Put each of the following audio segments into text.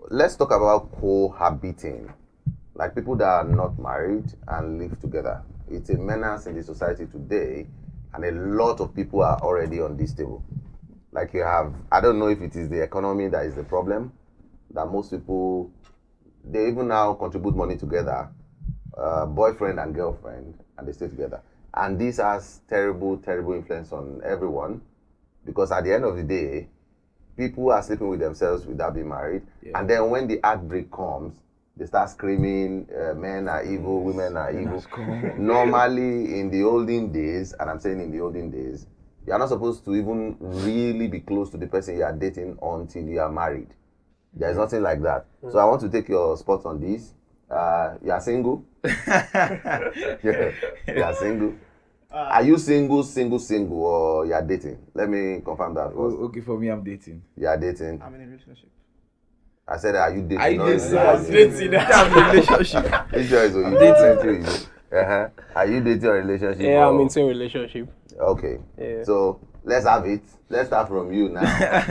let's talk about cohabiting. Like people that are not married and live together. It's a menace in the society today, and a lot of people are already on this table. Like you have, I don't know if it is the economy that is the problem, that most people, they even now contribute money together, boyfriend and girlfriend, and they stay together. And this has terrible, terrible influence on everyone, because at the end of the day, people are sleeping with themselves without being married. Yeah. And then when the outbreak comes, they start screaming, men are evil, women are evil. Normally, in the olden days, and I'm saying in the olden days, you are not supposed to even really be close to the person you are dating until you are married. There is nothing like that. So I want to take your spot on this. You are single? Yeah, you are single. Are you single, or you are dating? Let me confirm that first. Okay, for me, I'm dating. You are dating? I'm in a relationship. I said, are you dating? I'm dating. I'm in a relationship. Which choice are you dating? Are you dating a relationship? Yeah, I'm into a relationship. Okay. Yeah. So let's have it. Let's start from you now.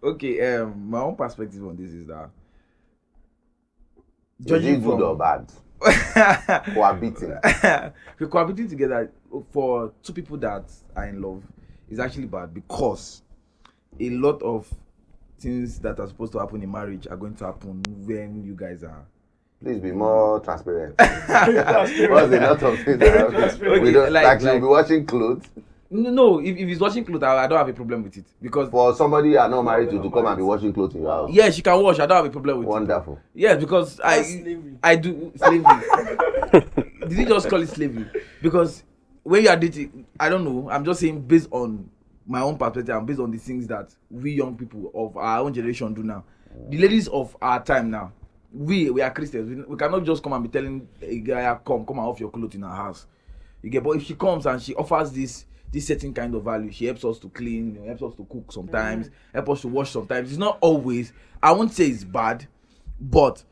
Okay. My own perspective on this is that Is it good or bad? Cohabiting. Cohabiting together for two people that are in love is actually bad, because a lot of things that are supposed to happen in marriage are going to happen when you guys are. Please be more transparent. What's a lot of things that happen? Okay, We don't, like you'll be watching clothes. No, if he's watching clothes, I don't have a problem with it, because For somebody you are not married to come and be watching clothes in your house. yeah, she can wash. I don't have a problem with Wonderful. it. Yes, because I do slavery. Did you just call it slavery? Because when you are dating, I don't know. I'm just saying based on my own perspective and based on the things that we young people of our own generation do now. The ladies of our time now, we are Christians. We cannot just come and be telling a guy, come and off your clothes in our house. You get, but if she comes and she offers this certain kind of value, she helps us to clean, helps us to cook sometimes, help us to wash sometimes. It's not always. I won't say it's bad, but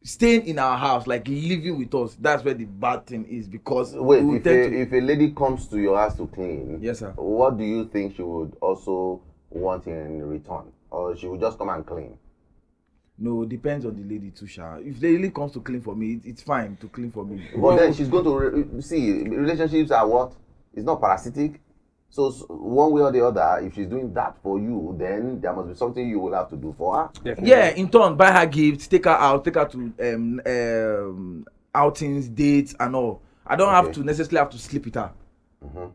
staying in our house, like living with us, that's where the bad thing is. Because wait, if a lady comes to your house to clean, yes, sir, what do you think she would also want in return, or she would just come and clean? No, it depends on the lady too, Sha. If the lady comes to clean for me, it's fine to clean for me. But then she's going to see, relationships are what? It's not parasitic. So one way or the other, if she's doing that for you, then there must be something you will have to do for her. Definitely. Yeah, in turn, buy her gifts, take her out, take her to outings, dates, and all. I don't have to necessarily have to sleep with her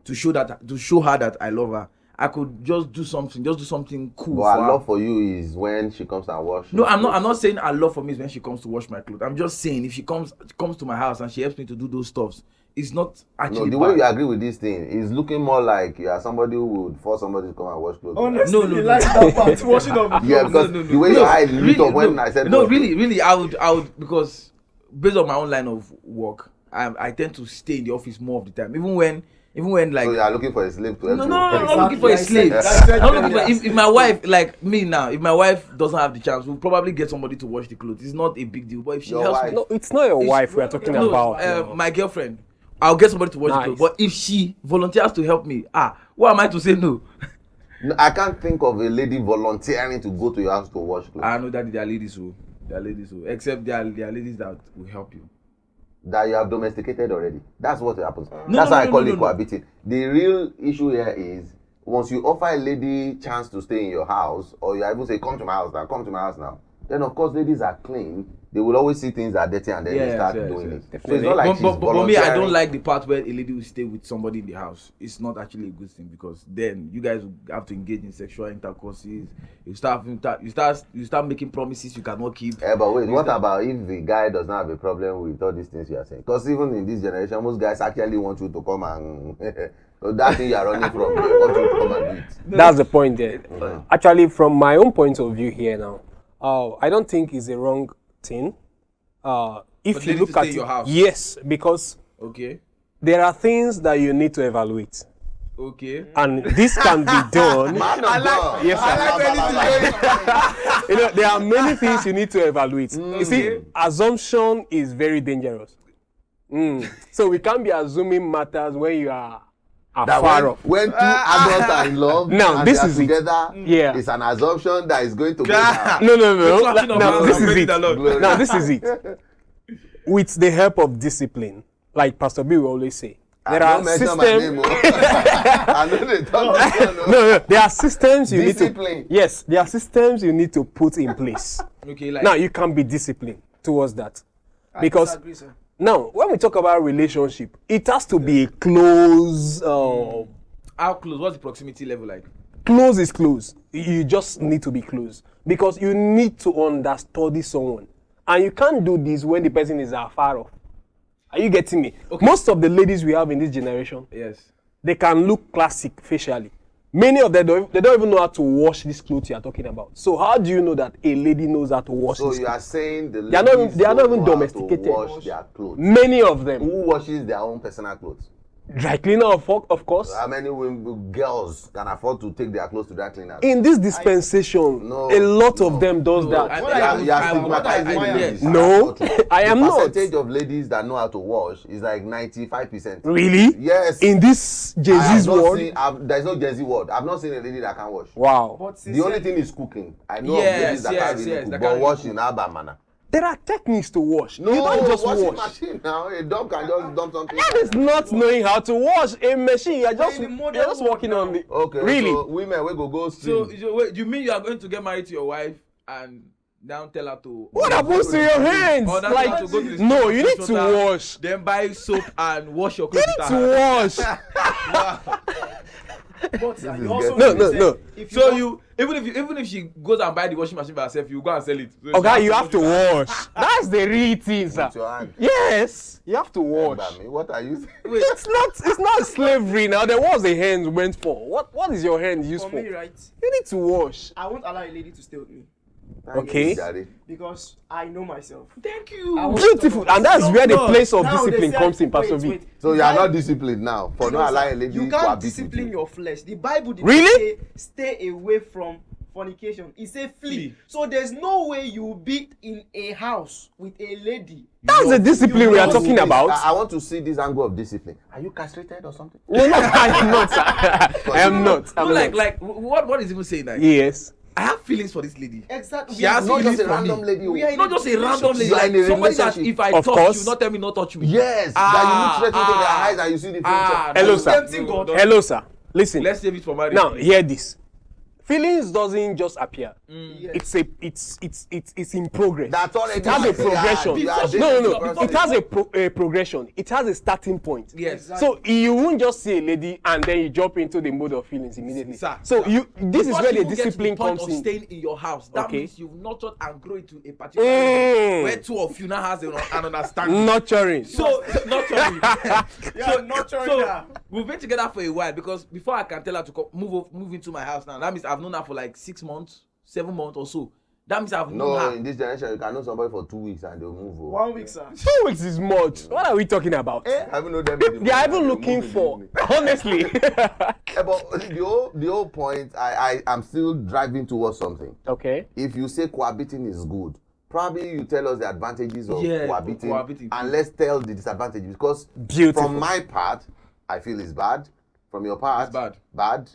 to show her that I love her. I could just do something cool. But her love for you is when she comes and wash. No, I'm not saying her love for me is when she comes to wash my clothes. I'm just saying if she comes to my house and she helps me to do those stuffs, it's not actually. No, the way you agree with this thing is looking more like you are somebody who would force somebody to come and wash clothes. Honestly, No. like that part, washing of the Yeah, because the way your eyes lit up when I said no, really, I would because based on my own line of work, I tend to stay in the office more of the time, even when like. So you are looking for a slave to help you. No, I'm not looking for a slave. Not looking for, if my wife, like me now, if my wife doesn't have the chance, we'll probably get somebody to wash the clothes. It's not a big deal. But if she Your helps wife. me, No, it's not your wife we are talking about. my girlfriend, I'll get somebody to wash the Nice. clothes. But if she volunteers to help me, what am I to say no? No, I can't think of a lady volunteering to go to your house to wash clothes. I know that there are ladies who, except there are ladies that will help you. That you have domesticated already. That's what happens. No, That's no, why I no, call no, it no. cohabiting. The real issue here is once you offer a lady chance to stay in your house, or you even say, come to my house now, then of course ladies are clean. They will always see things that are dirty and then they start doing it. So it's not like she's but me, I don't volunteering. like the part where a lady will stay with somebody in the house. It's not actually a good thing, because then you guys will have to engage in sexual intercourses. You start making promises you cannot keep. But wait, what about if the guy does not have a problem with all these things you are saying? Because even in this generation, most guys actually want you to come and so that thing you are running from, they want you to come and do it. That's the point there. Actually, from my own point of view here now, I don't think it's a wrong thing. If you look at your house. yes, because Okay. there are things that you need to evaluate, Okay. and this can be done. Yes, sir. You know, there are many things you need to evaluate. You see, assumption is very dangerous. So we can't be assuming matters when you are are That far off. when two adults are in love Now, and this they are is it. together, Yeah. it's an assumption that is going to go down. No. Clutching of Now, hands this and is praising it. the Lord. Glory. Now, this is it. With the help of discipline, like Pastor B will always say, there I are don't mention my name, systems. I know they talk this one, No, there are systems you need Discipline. to. Yes, there are systems you need to put in place. Okay, like Now you can be disciplined towards that, because I disagree, sir. now when we talk about relationship, it has to be a close. how close? What's the proximity level like? Close is close. You just need to be close because you need to understudy someone, and you can't do this when the person is afar off. Are you getting me? Okay. Most of the ladies we have in this generation, Yes. they can look classic facially. Many of them they don't even know how to wash this clothes you are talking about. So how do you know that a lady knows how to wash So this you clothes? are saying the They are not even- ladies they are not don't even know how to domesticated. wash their clothes. Many of them. Who washes their own personal clothes? Dry cleaner, of course. How many women, girls can afford to take their clothes to dry cleaners? In this dispensation, No, a lot no. of them does No, that. I- You are I- stigmatizing I- ladies. No, That's not true. I am the not. percentage of ladies that know how to wash is like 95%. Really? Yes. In this I have Jay-Z's not world? seen- there's no Gen Z word. I've not seen a lady that can wash. Wow. But The only thing is cooking. I know Yes, of ladies that yes, can't really yes, cook, that but can't washing, how bad manner? There are techniques to wash. No, You don't just washing wash. machine now. A dog can just dump something. That is not knowing how to wash a machine. You're in just, the you're modern just world working now. on the. Okay, Really? so women will go So, swim. wait, you mean you are going to get married to your wife and now tell her to What happens to your hands? Or now Like, tell her to go to the no, store, you need fetch to water, wash. Then buy soap and wash your You clothes. need with to her hand. wash. But sir, is you also getting- need to say, No. If So want- you even if she goes and buy the washing machine by herself, you go and sell it. So she Okay, has you have to wash it. wash. That's the real thing, sir. With your hand. Yes, you have to wash. Bami, what are you saying? It's not slavery now. There was a hand went for. What is your hand used for for? me, right, You need to wash. I won't allow a lady to stay with me Okay. Daddy. because I know myself. Thank you. I was- Beautiful, and that's where the No. place of Now they discipline said- comes in, Pastor wait, V. wait. So The you are not Bible- disciplined now for No, not sir. allowing a lady You to can't cohabit with discipline you. your flesh. The Bible did Really? not say stay away from fornication. It said flee. Flee. So there's no way you will be in a house with a lady. That's the discipline we are talking about. I want to see this angle of discipline. Are you castrated or something? No, I am not, sir. I am not. No, I'm not. like what is even saying that? Yes. I have feelings for this lady. Exactly. She has Not feelings just a for random me. lady. We are in Not just a random lady, You are like in a somebody that relationship. if I Of touch course. you, not tell me not touch me. Yes, that you look straight into their eyes and you see the future. Hello, sir. tempting God. Don't- Hello, sir. Listen. Let's save it for marriage. Now, hear this. Feelings doesn't just appear. Yes. It's in progress. That's already It has a progression. You are Before- dating the No. person. It has a progression. It has a starting point. Yes. Exactly. So you won't just see a lady and then you jump into the mode of feelings immediately. Sir, So sir. this is Before where she the even gets to discipline point comes of in. staying in your house. That Okay. means you've nurtured and grown into a particular where two of you now has an understanding. Nurturing. So nurturing. Yeah, nurturing so her. we've been together for a while because before I can tell her to move into my house now, that means I've known her for like 6 months, 7 months or so. That means I've known No, her. in this generation, you can know somebody for 2 weeks and they'll move. 1 week, sir. 2 weeks is much. What are we talking about? I haven't know them. They are even looking for. Honestly. But the whole point, I'm still driving towards something. Okay. If you say cohabiting is good, probably you tell us the advantages of Yeah, cohabiting, and let's tell the disadvantages. Because Beautiful. from my part, I feel it's bad. From your part, It's bad. Bad.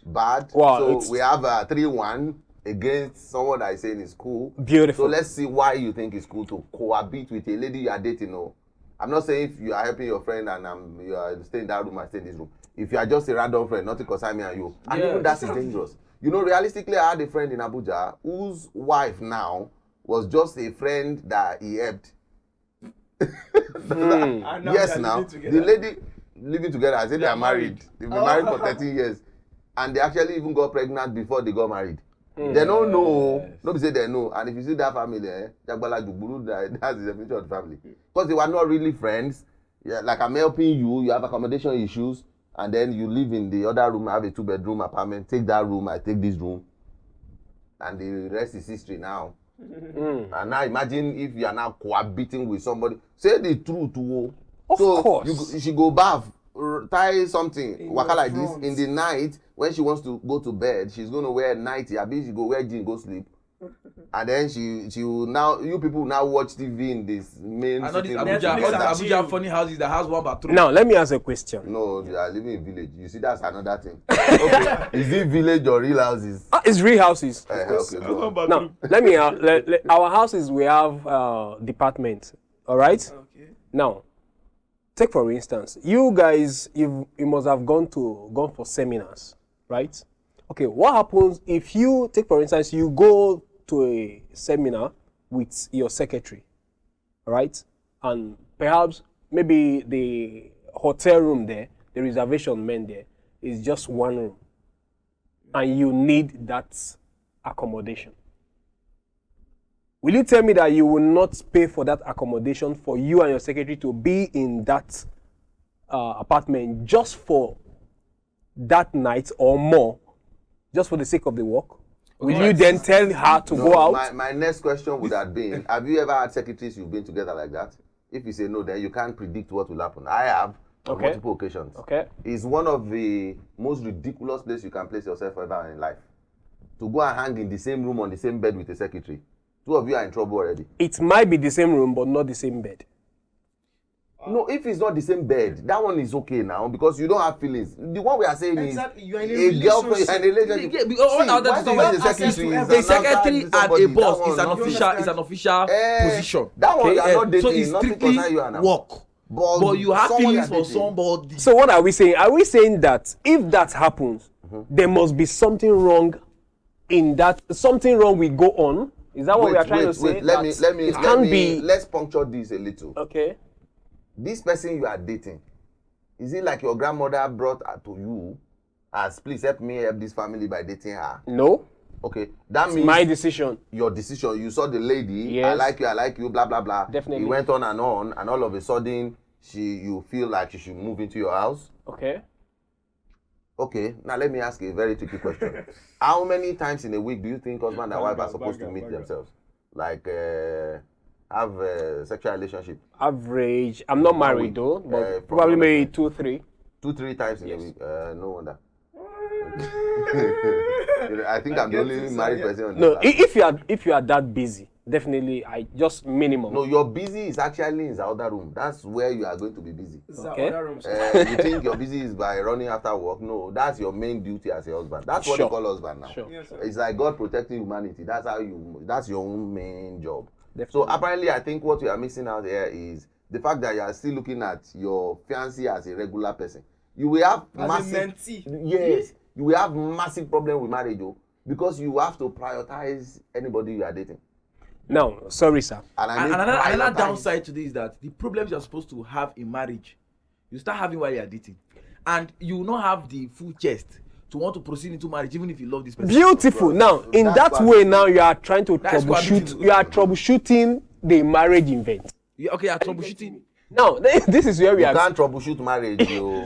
Bad. Wow, So it's- we have a 3-1 against someone that is saying it's cool. Beautiful. So let's see why you think it's cool to cohabit with a lady you are dating. No, I'm not saying if you are helping your friend and you are staying in that room, I stay in this room. If you are just a random friend, nothing concern me and you. And Yeah. even that is dangerous. You know, realistically, I had a friend in Abuja whose wife now was just a friend that he helped. And now Yes, they are now living together. the lady living together, I said they are married. They've been married for 13 years, and they actually even got pregnant before they got married. They don't know. Nobody say they know. And if you see that family, Jagbala Jugburu, that's the definition of the family. Because they were not really friends. Yeah, like I'm helping you, you have accommodation issues, and then you live in the other room, I have a 2-bedroom apartment, take that room, I take this room. And the rest is history now. And now imagine if you are now cohabiting with somebody. Say the truth. Of course. She go bath, tie something, In waka your like this front. in the night when she wants to go to bed. She's going to wear nightie. Abi she go wear jean, go sleep. And then she will now, you people will now watch TV in this main I know this sitting room. Abuja funny houses that has 1 bathroom. Now, let me ask a question. No, they are living in village. You see, that's another thing. Okay, is it village or real houses? It's real houses. Okay, go on. Now, let me, our houses, we have departments, all right? Okay. Now, take for instance, you guys, you must have gone for seminars, right? Okay, what happens if you, take for instance, you go to a seminar with your secretary, right? And perhaps maybe the hotel room there, the reservation men there, is just 1 room. And you need that accommodation. Will you tell me that you will not pay for that accommodation for you and your secretary to be in that apartment just for that night or more, just for the sake of the work? Will you then tell her to go out? My next question would have been, have you ever had secretaries you've been together like that? If you say no, then you can't predict what will happen. I have on multiple occasions. Okay. It's one of the most ridiculous places you can place yourself ever in life. To go and hang in the same room on the same bed with a secretary. 2 of you are in trouble already. It might be the same room, but not the same bed. No, if it's not the same bed, that one is okay now because you don't have feelings. The one we are saying Exactly. You are in a is a girlfriend and a relationship. Yeah, because all other why things, somebody is access to secretary is a secretary and a boss that is an one, official position. That one, Okay, they are not dating. so it's nothing strictly concern you and her. work. But you have someone feelings you are for dating. somebody. So what are we saying? Are we saying that if that happens, there must be something wrong in that, something wrong will go on? Is that what we are trying to say? Let's puncture this a little. Okay. This person you are dating, is it like your grandmother brought her to you as, please help me help this family by dating her? No. Okay, that It's means my decision. your decision. You saw the lady, Yes. I like you, blah blah blah. Definitely. It went on, and all of a sudden, you feel like she should move into your house. Okay. Okay, now let me ask you a very tricky question. How many times in a week do you think husband and wife are supposed to meet themselves? Like have a sexual relationship? Average. I'm not married though, but from probably what maybe 2, 3. 2-3 times in Yes. a week. No wonder. I think I'm the only married person on No, this. if you are that busy, definitely I just minimum. No, your busy is actually in the other room. That's where you are going to be busy. Okay. You think your busy is by running after work? No, that's your main duty as a husband. That's what Sure. you call husband now. Sure. Yes, sir. It's like God protecting humanity. That's your own main job. Definitely. So apparently, I think what you are missing out here is the fact that you are still looking at your fiancé as a regular person. You will have As a massive, mentee. yes, you will have massive problem with marriage though, because you have to prioritize anybody you are dating. Now, sorry, sir. And I And mean another prioritize. downside to this is that the problems you're supposed to have in marriage, you start having while you're dating. And you will not have the full chest to want to proceed into marriage even if you love this person. Beautiful. Now, in That's that what- way, now you are trying to That's troubleshoot. cohabiting. You are troubleshooting the marriage event. Okay, you're troubleshooting. Now, this is where we You are. can't troubleshoot marriage, you.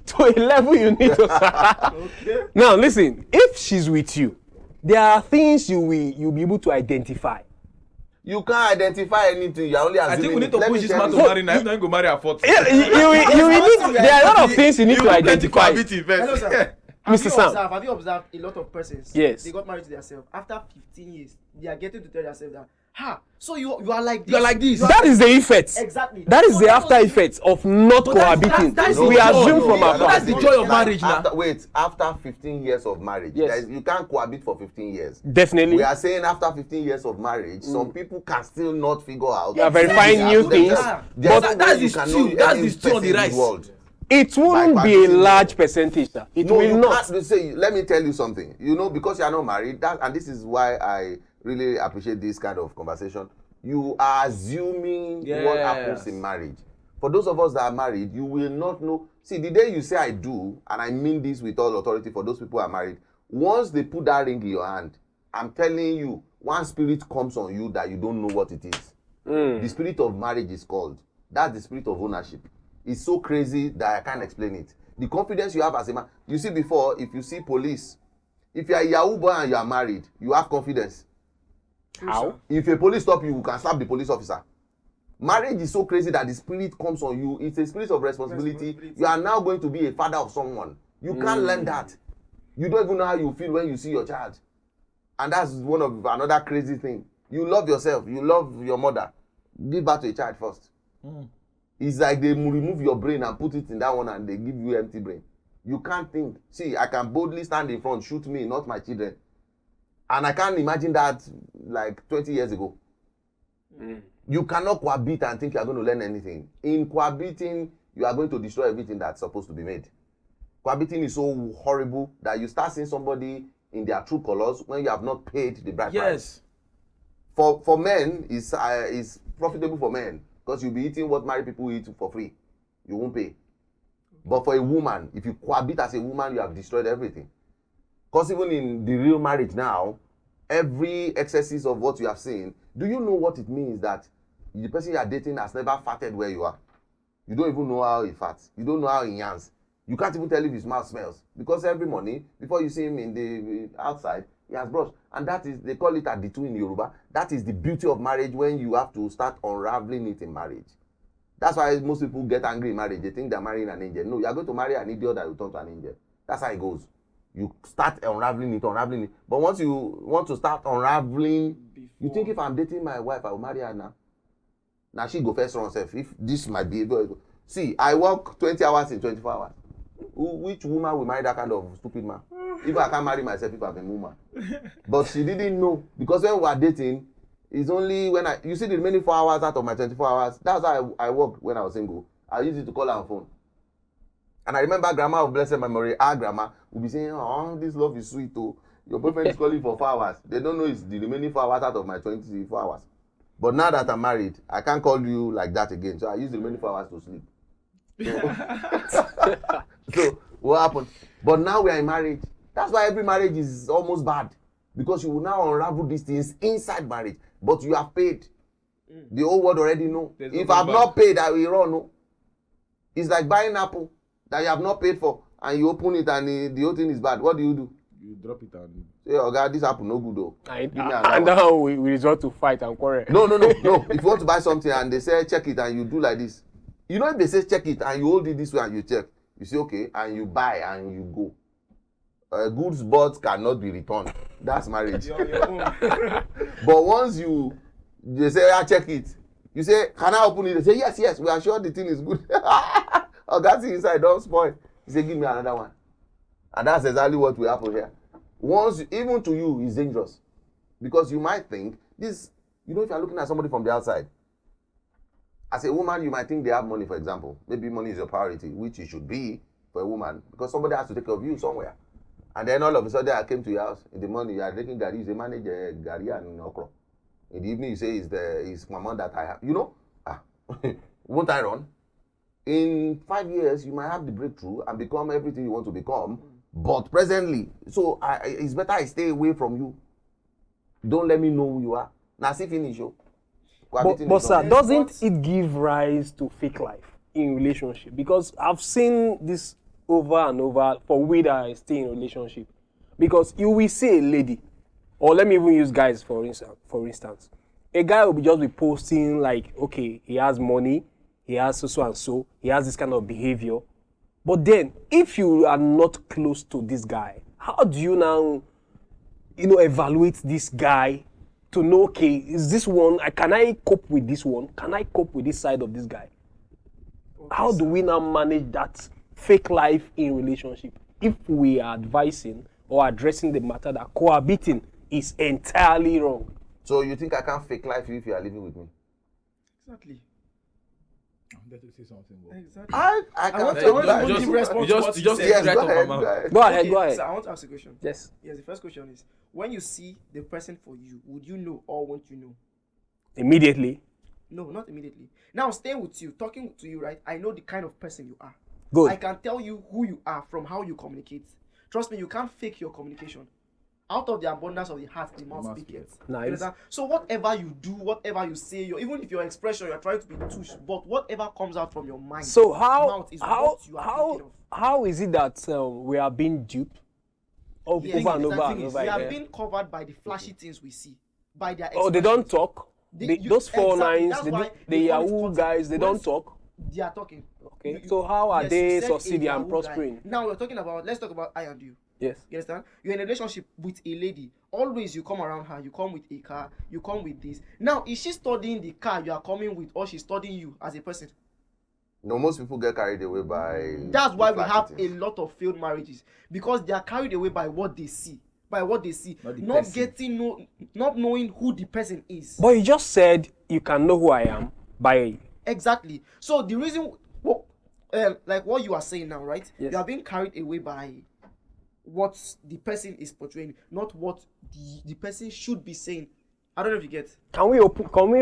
To a level you need to. Okay. Now, listen. If she's with you, there are things you'll be able to identify. You can't identify anything. You're only assuming. I think we need to Let push me this tell man to you- marry now. If not, go marry at 40. Yeah, you will need. There are a lot of things you need to identify. Hello, sir. Have Mr. you Sam. have you observed a lot of persons? Yes. They got married to themselves. After 15 years, they are getting to tell themselves that, so you are like this. You are like this. That is the effect. Exactly. That is So the that after was- effects of not But that's- cohabiting. that's We the joy. assume from No, afar. that's the joy of marriage now. After 15 years of marriage, Yes. you can't cohabit for 15 years. Definitely. We are saying after 15 years of marriage, some people can still not figure out. You are verifying They new have things. themselves. There's But no that's way you the can stew. know That's any the stew on the person in rice. world. It wouldn't By be a cohabiting. large percentage, sir. It No, will you not. can't say. Let me tell you something. You know, because you are not married, and this is why I really appreciate this kind of conversation. You are assuming what Yes. happens in marriage. For those of us that are married, you will not know. See, the day you say I do, and I mean this with all authority for those people who are married, once they put that ring in your hand, I'm telling you, one spirit comes on you that you don't know what it is. The spirit of marriage is called. That's the spirit of ownership. It's so crazy that I can't explain it. The confidence you have as a man. You see, before, if you see police, if you are a Yahoo boy and you are married, you have confidence. How? If a police stop you, you can slap the police officer. Marriage is so crazy that the spirit comes on you. It's a spirit of responsibility. You are now going to be a father of someone. You can't learn that. You don't even know how you feel when you see your child. And that's one of another crazy thing. You love yourself, you love your mother. Give birth to a child first. It's like they remove your brain and put it in that one and they give you empty brain. You can't think. See, I can boldly stand in front, shoot me, not my children. And I can't imagine that like 20 years ago. You cannot cohabit and think you are going to learn anything. In cohabiting, you are going to destroy everything that's supposed to be made. Cohabiting is so horrible that you start seeing somebody in their true colors when you have not paid the bride price. For men, it's profitable for men because you'll be eating what married people eat for free. You won't pay. But for a woman, if you cohabit as a woman, you have destroyed everything. Because even in the real marriage now, every excesses of what you have seen, do you know what it means that the person you are dating has never farted where you are? You don't even know how he farts. You don't know how he yawns. You can't even tell if his mouth smells. Because every morning, before you see him in the outside, he has brushed. And that is, they call it aditu in Yoruba. That is the beauty of marriage when you have to start unraveling it in marriage. That's why most people get angry in marriage. They think they're marrying an angel. No, you are going to marry an idiot that will turn to an angel. That's how it goes. You start unraveling it. But once you want to start unraveling, you think if I'm dating my wife, I will marry her now. Now she go first run herself. If this my behavior, see, I work 20 hours in 24 hours. Which woman will marry that kind of stupid man? If I can't marry myself, if I'm a woman. But she didn't know. Because when we were dating, it's only when you see the remaining 4 hours out of my 24 hours, that's how I worked when I was single. I used it to call her on phone. And I remember grandma of blessed memory, our grandma, would be saying, oh, this love is sweet, oh. Your boyfriend is calling for 4 hours. They don't know it's the remaining 4 hours out of my 24 hours. But now that I'm married, I can't call you like that again. So I use the remaining 4 hours to sleep. So what happened? But now we are in marriage. That's why every marriage is almost bad. Because you will now unravel these things inside marriage. But you have paid. The whole world already know. If I have not paid, I will run. No. It's like buying apple that you have not paid for. And you open it and the whole thing is bad. What do? You drop it and say, oh God, this apple no good though. And now we resort to fight and quarrel. No. If you want to buy something and they say check it and you do like this. You know if they say check it and you hold it this way and you check. You say okay and you buy and you go. Goods bought cannot be returned. That's marriage. But once they say I check it. You say can I open it? They say yes. We are sure the thing is good. Oh, that thing inside don't spoil. You say give me another one. And that's exactly what will happen here. Once, even to you, it's dangerous. Because you might think, this, if you're looking at somebody from the outside, as a woman, you might think they have money, for example. Maybe money is your priority, which it should be for a woman, because somebody has to take care of you somewhere. And then all of a sudden, I came to your house in the morning, you are drinking gari, you say, manage gari and okra. In the evening, you say, it's mama that I have. Won't I run? In 5 years, you might have the breakthrough and become everything you want to become. But presently, so it's better I stay away from you. Don't let me know who you are. Now see finish you. But sir, doesn't it give rise to fake life in relationship? Because I've seen this over and over for we that stay in relationship. Because you will see a lady, or let me even use guys for instance. A guy will just be posting like, okay, he has money, he has so and so, he has this kind of behavior. But then, if you are not close to this guy, how do you now, evaluate this guy to know, okay, is this one, can I cope with this one? Can I cope with this side of this guy? Okay, how do we now manage that fake life in relationship if we are advising or addressing the matter that cohabiting is entirely wrong? So you think I can't fake life if you are living with me? Exactly. I'm there to say something. Bro. Exactly. I want to give response to what you said. Yes, go ahead. So I want to ask a question. Yes. Yes, the first question is, when you see the person for you, would you know or won't you know? Immediately. No, not immediately. Now, staying with you, talking to you, right? I know the kind of person you are. Good. I can tell you who you are from how you communicate. Trust me, you can't fake your communication. Out of the abundance of the heart, the mouth speaketh. Nice. So whatever you do, whatever you say, even if your expression, you're trying to be touche, but whatever comes out from your mind, so mouth is what you are thinking of. How is it that we are being duped over and over and over? We are being covered by the flashy things we see, by their. Oh, they don't talk. Those 4-9s, the Yahoo guys, they don't talk. They are talking. Okay. So how are they succeeding and prospering? Now let's talk about I and you. Yes. You understand? You're in a relationship with a lady. always you come around her, you come with a car, you come with this. Now, is she studying the car you are coming with, or she's studying you as a person? No, most people get carried away by. That's why we flashy have things. a lot of failed marriages, because they are carried away by what they see, Not the not person. getting not knowing who the person is. But you just said you can know who I am by. Exactly. So the reason, like what you are saying now, right? Yes. You are being carried away by what the person is portraying, not what the person should be saying. I don't know if you get. Can we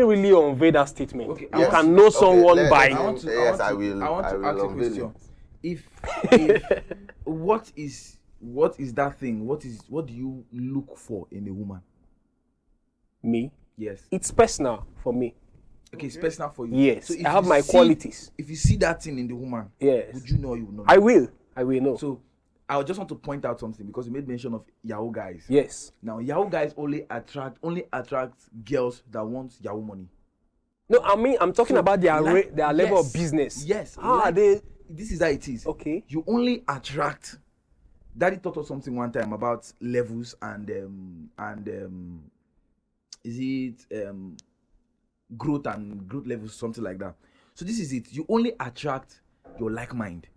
really unveil that statement? Okay, You yes. can know someone let- by. let- I want to Yes, ask I will a unveil question. it. If what is that thing? What do you look for in a woman? Me. Yes. It's personal for me. Okay, it's personal for you. Yes, if I have you my qualities. If you see that thing in the woman, Yes. would you know or you would not? I will know. So I just want to point out something because you made mention of Yahoo guys. Yes. Now Yahoo guys only attract girls that want Yahoo money. No, I mean I'm talking So, about their like- their level yes, of business. Yes. How are like- they? This is how it is. Okay. You only attract. Daddy taught us something one time about levels and is it growth and growth levels, something like that. So this is it. You only attract your like mind.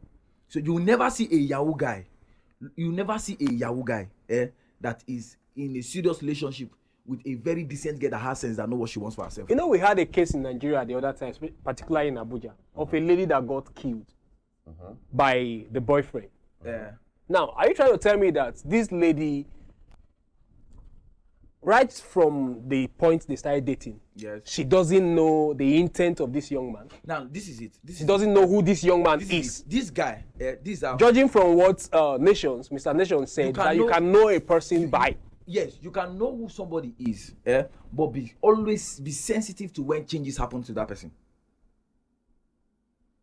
So you will never see a Yahoo guy. You never see a Yahoo guy that is in a serious relationship with a very decent girl that has sense, that know what she wants for herself. You know, we had a case in Nigeria the other time, particularly in Abuja, of a lady that got killed by the boyfriend. Yeah. Now, are you trying to tell me that this lady, right from the point they started dating, Yes. she doesn't know the intent of this young man? Now this is it. She doesn't know who this young man This is. is it. This guy. These are. Judging from what Mr. Nation said, can that you know- can know a person by. Yes, you can know who somebody is, but always be sensitive to when changes happen to that person.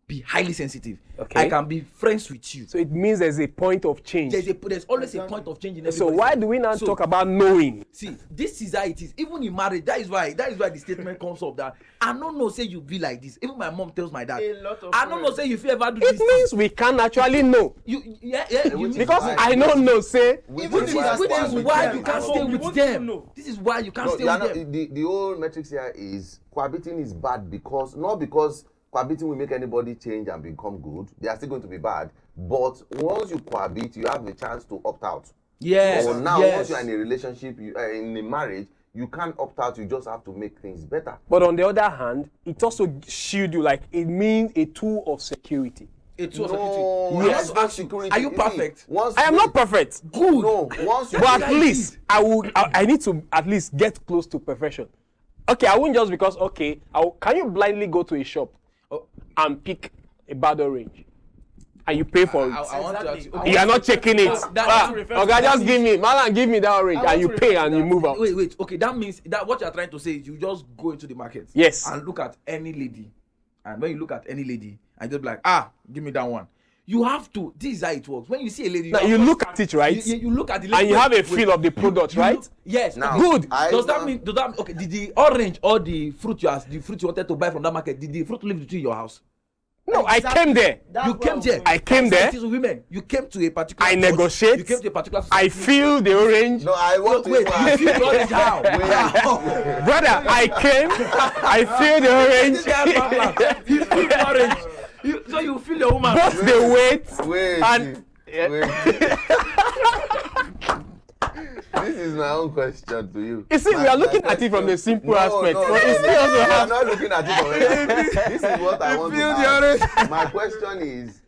Be highly sensitive. Okay. I can be friends with you. So it means there's a point of change. There's always a point of change in So everybody's why life. do we not So, talk about knowing? See, this is how it is. Even in marriage, that is why the statement comes up that I don't know say you be like this. Even my mom tells my dad. A lot of I don't know say if you ever do It this. means we can actually know. Because Right. I don't know, say, Which Even is if why- you Which stay is with why them, you can't at stay home, you with won't them. even know. This is why you can't No, stay you are with not, them. the whole metrics here is cohabiting is bad because not because cohabiting will make anybody change and become good. They are still going to be bad. But once you cohabit, you have the chance to opt out. Yes. So now, yes. once you are in a relationship, in a marriage, you can't opt out. You just have to make things better. but on the other hand, it also shield you, like it means a tool of security. It was No, I yes, want to ask you, security. are you See, perfect? Once I am not perfect, Good. No, once you but at That's how it least is. I need to at least get close to perfection. Okay, I won't just because, okay, can you blindly go to a shop Oh, and pick a bad orange and you pay for it? I want to ask you. Exactly. You are not checking it. That- Okay, just give me, man, give me that orange, I and you want to pay refer and to you that. move out. Wait. Okay, that means that what you are trying to say is you just go into the market. Yes. And look at any lady, and when you look at any lady, and just be like, give me that one. You have to. This is how it works. When you see a lady, Now have you to- look at it, right? You look at the And you wait, have a wait. feel of the product, You right? look- yes. Now, Good. Does that mean? Okay? Did the orange or the fruit you wanted to buy from that market? Did the fruit live between your house? No, I came there. That's You what came I'm there. saying. I came there. It is women. You came to a particular. I church. negotiate. You came to a particular. I society. feel the orange. No, I want to. Wait, you feel the orange how? Brother, I came. I feel the This guy is orange. black. You feel the orange. So you feel the woman. Both the weight Wait. and This is my own question to you. you see, we are looking at it from the simple aspect, but it still also We are has. not looking at it from this is what I want to feel the ask. My question is,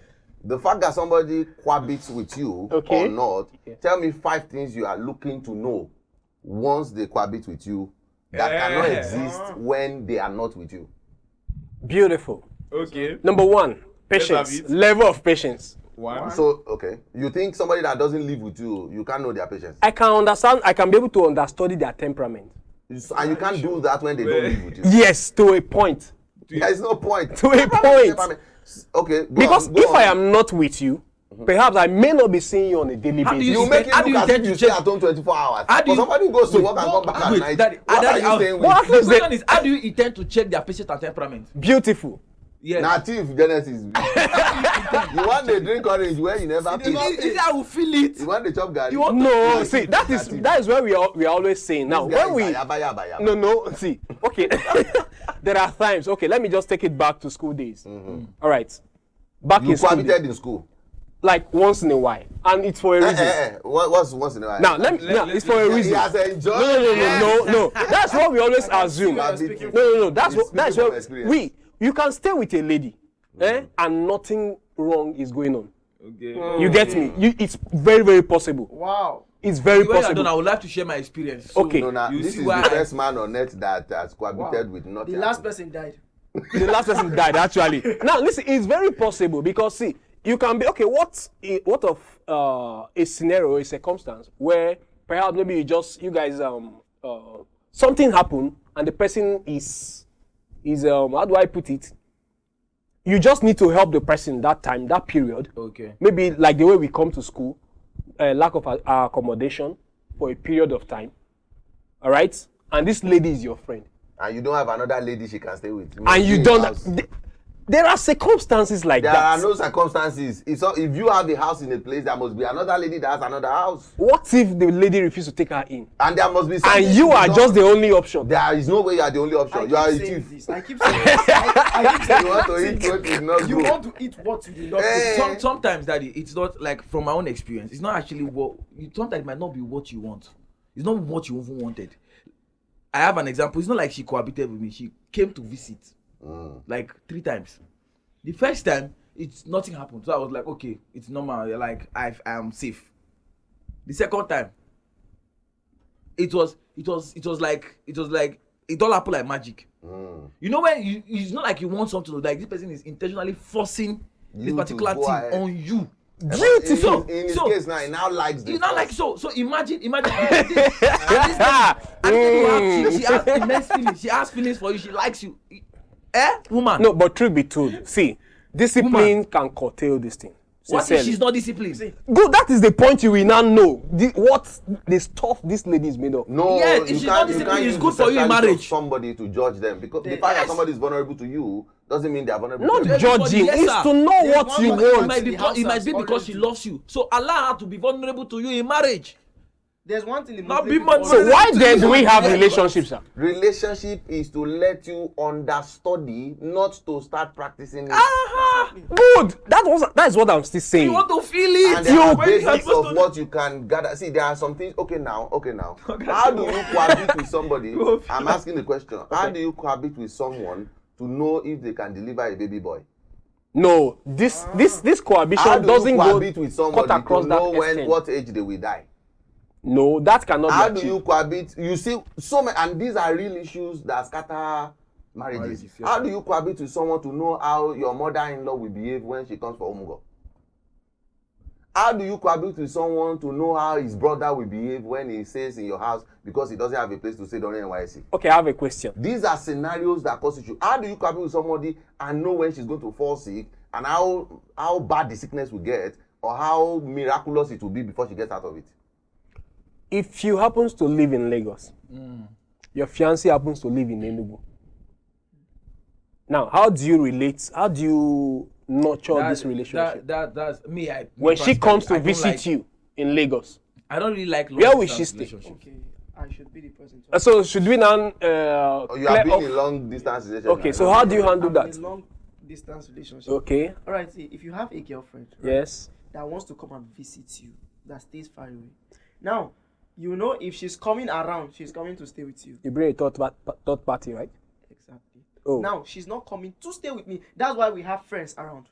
the fact that somebody cohabits with you Okay. or not, Okay. tell me 5 things you are looking to know once they cohabit with you that cannot exist when they are not with you. Beautiful. Okay. Number one, have patience. it. Level of patience. One. So, okay, you think somebody that doesn't live with you, you can't know their patience. I can understand. I can be able to understudy their temperament. And you can't do that when they don't live with you. Yes, to a point. There is no point. To a point. Okay, go Because on, go if on. I am not with you, perhaps I may not be seeing you on a daily How do basis. you You make it How do look you as intend if you to stay check- at home 24 hours. How do For you- somebody who goes to Wait, work and come back at Wait, night, Daddy, what Daddy, are you I'll- staying What with? The is question it? is, how do you intend to check their patient and temperament? Beautiful. Yes. Native Genesis. You want to drink orange where you never Is it I will feel it? You want the chop garlic? No, see, that is where we are always saying. Now, when we Yaba. no, see, okay, there are times. Okay, let me just take it back to school days. All right, back You in school, cohabited in school. like once in a while, and it's for a reason. What's once in a while? Now, it's for a He reason. has enjoyed. No. That's what we always assume. Cohabiting. No. That's Speaking from what experience. you can stay with a lady, and nothing wrong is going on. Okay. You get me? It's very, very possible. Wow. It's very The way I possible. done, I would like to share my experience. So Okay. No, nah, you this see is why the first man on earth that has cohabited Wow. with nothing. The last person died. The last person died actually. Now listen, it's very possible because see, you can be okay. What of a scenario, a circumstance where perhaps maybe you guys something happened and the person is how do I put it? You just need to help the person that time, that period. Okay. Maybe like the way we come to school, lack of accommodation for a period of time. All right, and this lady is your friend. And you don't have another lady she can stay with. And you don't. There are circumstances like There that. are no circumstances. If you have a house in a place, there must be another lady that has another house. What if the lady refuses to take her in? And there must be something And you to be are done. just the only option. There is no way you are the only option. You are a thief. I keep saying this. I keep saying You want to eat what is not you good. want to eat what you did not Eh. cook. Sometimes, Daddy, it's not like from my own experience. It's not actually sometimes it might not be what you want. It's not what you even wanted. I have an example. It's not like she cohabited with me. She came to visit like 3 times. The first time, nothing happened. So I was like, okay, it's normal. Like I am safe. The second time, it was like it all happened like magic. You know when it's not like you want something, like this person is intentionally forcing this You particular to go thing ahead. on you. Beautiful. In his case now, he now likes the You know, like force. so imagine and she has immense feelings. She has feelings for you. She likes you. Woman. No, but truth be told, see, discipline can curtail this thing. What if Sincerely. she's not disciplined? Good, that is the point you will now know. What the stuff this lady is made of. No, Yeah, if you she's can't, not you disciplined, can't it's use good the for you in sexuality of marriage. somebody to judge them because the Yes. fact that somebody is vulnerable to you doesn't mean they are vulnerable Not to you. judging, yes, it's sir. to know There's what one you man- It want. might be, The house it might has be because she already- loves you. So allow her to be vulnerable to you in marriage. There's one thing. Now Muslim be more- people- So why then do we have relationships, sir? Relationship is to let you understudy, not to start practicing it. Good. That is what I'm still saying. You want to feel it. And there are When you are basics supposed of to- what you can gather. See, there are some things. Okay, now. How do you cohabit with somebody? I'm asking the question. How do you cohabit with someone to know if they can deliver a baby boy? No, this How cohabitation do doesn't you go cohabit with cut somebody across to that know extent. what age they will die? No, that cannot How be do achieved. you cohabit? You see, so many, and these are real issues that scatter marriages. Marriages, yes. How do you cohabit with someone to know how your mother-in-law will behave when she comes for Omugo? How do you cohabit with someone to know how his brother will behave when he stays in your house because he doesn't have a place to stay during NYC? Okay, I have a question. These are scenarios that constitute. How do you cohabit with somebody and know when she's going to fall sick and how bad the sickness will get or how miraculous it will be before she gets out of it? If you happens to live in Lagos, your fiancé happens to live in Enugu. Now, how do you relate? How do you nurture this relationship? That's me. When she comes to I don't visit like- you in Lagos, I don't really like Where will long-distance she stay? relationships. Okay, I should be the person. To so should we now Or you clear have been off- in long distance relationship. Okay, so how do you handle I'm that? in a long distance relationship. Okay, All right, see, if you have a girlfriend, right, yes. that wants to come and visit you, that stays far away. Now, you know if she's coming around, she's coming to stay with you. You bring a third party, right? Exactly. Oh. Now, she's not coming to stay with me. That's why we have friends around.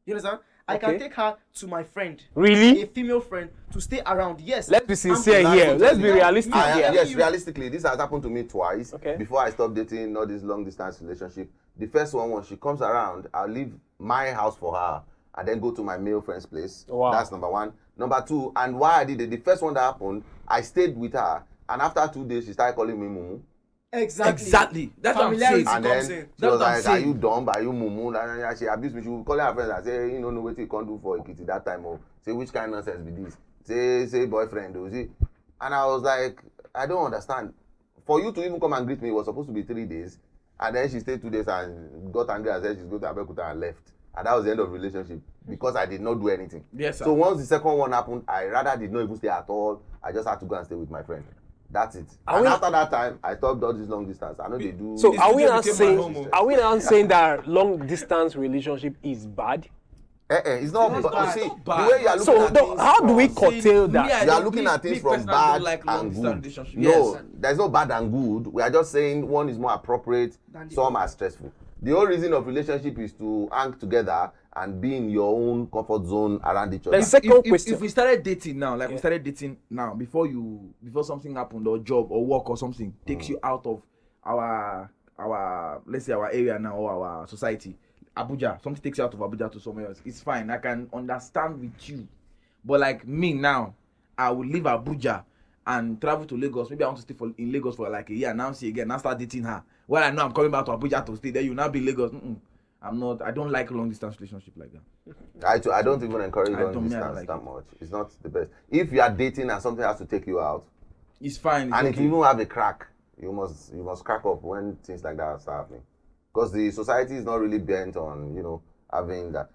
You understand? I can Okay. take her to my friend, Really? a female friend, to stay around. Yes. Let's be sincere I'm- here. Let's be realistic Yeah. here. Yes, realistically, this has happened to me twice. Okay. Before I stopped dating all this long distance relationship. The first one, when she comes around, I'll leave my house for her and then go to my male friend's place. Wow. That's number one. Number two, and why I did it, the first one that happened, I stayed with her, and after 2 days, she started calling me Mumu. Exactly. That's what I'm Familiarity saying. And comes then in. she That's was what I'm like, are saying. you dumb? Are you Mumu? And she abused me. She would call her friends and say, you know what you can't do for Ekiti that time. Or say, which kind of nonsense be this? Say boyfriend. Or see? And I was like, I don't understand. For you to even come and greet me, it was supposed to be 3 days. And then she stayed 2 days and got angry and said she's going to Abeokuta and left. And that was the end of the relationship because I did not do anything. Yes, sir. So once the second one happened, I rather did not even stay at all. I just had to go and stay with my friend. That's it. And after that time, I stopped all this long distance. I know they do. So are we now became my home. saying that long distance relationship is bad? It's not It's not bad. bad. See, It's not the bad. way you are looking So at things how do we from- curtail Me, that? I You are don't- looking me- at things me from personally, I bad don't like and long-distance good. relationship. No, Yes. there's no bad and good. We are just saying one is more appropriate, Than the some other. are stressful. The whole reason of relationship is to hang together and be in your own comfort zone around each other. Let's Second question. If we started dating now, like we started dating now, before something happened or job or work or something takes you out of our let's say our area now or our society, Abuja, something takes you out of Abuja to somewhere else, it's fine. I can understand with you, but like me now, I will leave Abuja and travel to Lagos. Maybe I want to stay in Lagos for like a year. Now see again, now start dating her. Well, I know I'm coming back to Abuja to stay. Then you now be Lagos. I don't like long distance relationship like that. I don't even encourage I long don't distance like that it. much. It's not the best. If you are dating and something has to take you out, It's fine. It's and if okay. you even have a crack, you must crack up when things like that start happening. Because the society is not really bent on having that.